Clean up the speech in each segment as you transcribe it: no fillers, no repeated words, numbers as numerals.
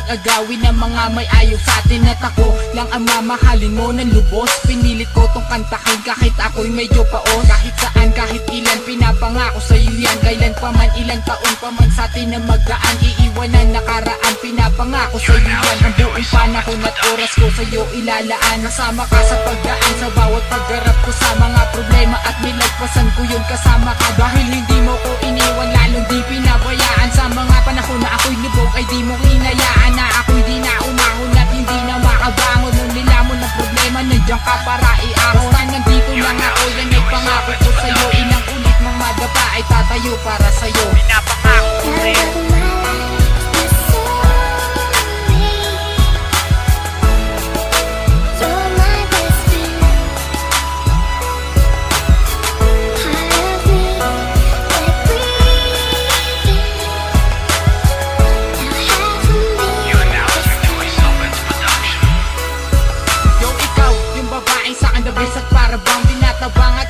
huwag agawin ng mga may ayaw sa atin. At ako lang ang mamahalin mo ng lubos. Pinilit ko tong kantahin kahit ako'y medyo paos. Kahit saan, kahit ilan, pinapangako sa'yo yan. Kailan pa man, ilang taon pa man sa atin na magdaan, iiwan ang nakaraan, pinapangako sa'yo yan. Ang buong panahon at oras ko sa'yo ilalaan. Kasama ka sa pagdaan, sa bawat paggarap ko sa mga problema, at nilagpasan ko yun kasama ka. Dahil hindi mo ko iniwan, lalong di pinabayaan. Sa mga panahon na ako'y libog, ay di mo hinayaan na ako'y di na umahon at hindi na makabangon. Nung nilamon ng problema, nandiyan ka para iahon. Basta nandito lang ako, yan ay pangako ko sa'yo. Ilang ulit mang madapa ay tatayo para sa'yo. Pinapangako ko rin.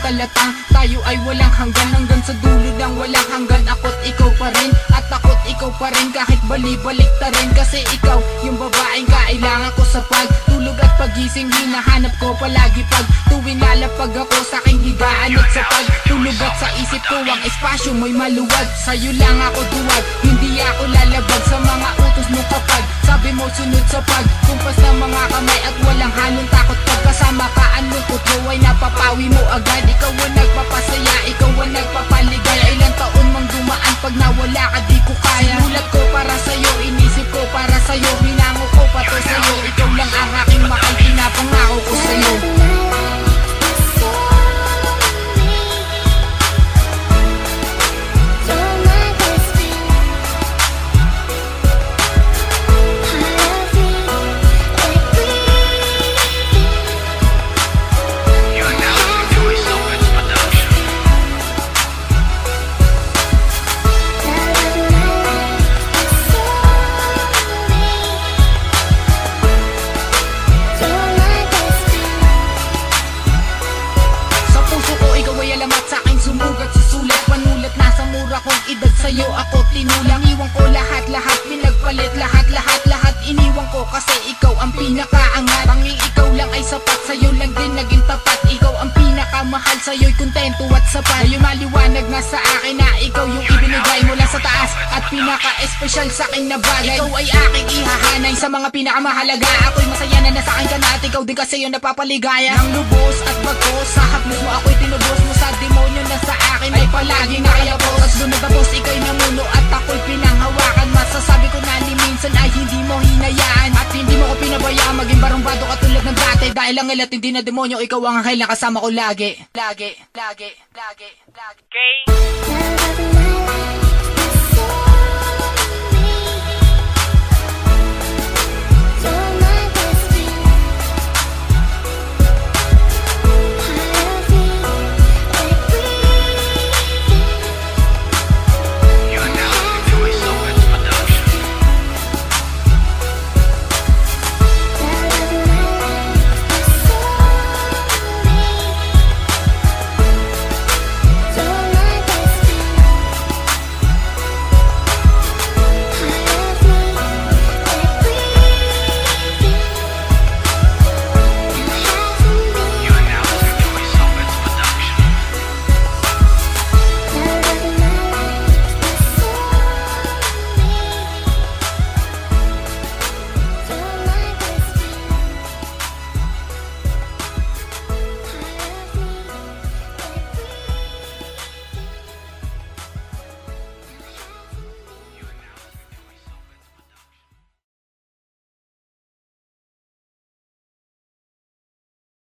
Talatang tayo ay walang hanggan, hanggang sa dulo ng walang hanggan. Ako't ikaw pa rin, at ako't ikaw pa rin, kahit bali-balik ta rin. Kasi ikaw yung babaeng kailangan ko sa pagtulog at pagising. Hinahanap ko palagi pag tuwing lalapag ako sa aking higaan. At sa pagtulog at sa isip ko ang espasyo mo'y maluwag. Sa'yo lang ako duwag, hindi ako lalabag sa mga utos mo kapag sabi mo sunod sa pagkumpas ng mga kamay. At walang halong takot pagkasama ka, ang lungkot mo ay napapawi mo agad. Ikaw ang nagpapasaya, ikaw ang nagpapaligaya. Ilang taon mang dumaan, pag nawala ka di ko kaya. Sinulat ko para sa'yo, inisip ko para sa'yo, hinango ko pato sa'yo. Ikaw lang ang aking mahal, pinapangako ko sa'yo. Sa'yo ako tinulang, iwan ko lahat-lahat, pinagpalit lahat-lahat, iniwan ko kasi ikaw ang pinakaangat. Tanging ikaw lang ay sapat, sa'yo lang din naging tapat. Ikaw ang pinakamahal, sa'yo'y kontento at sapat. Ngayon maliwanag na sa akin na ikaw yung ibinigay mula sa taas, at pinaka-espesyal sa'kin na bagay. Ikaw ay aking ihahanay sa mga pinakamahalaga. Ako'y masaya na nasa akin ka na, at ikaw din kasi yung napapaligaya. Nang lubos at bagos, sa haplos mo ako'y tinubos mo, sa demonyo na sa akin ay palaging nakayapos. At doon natapos ika'y namuno at ako'y pinanghawakan. Masasabi ko na ni minsan ay hindi mo hinayaan, at hindi mo ko pinabayaan maging barumbado katulad ng dati. Dahil ang ilat hindi na demonyo, ikaw ang anghel na kasama ko lagi. Lagi. Okay.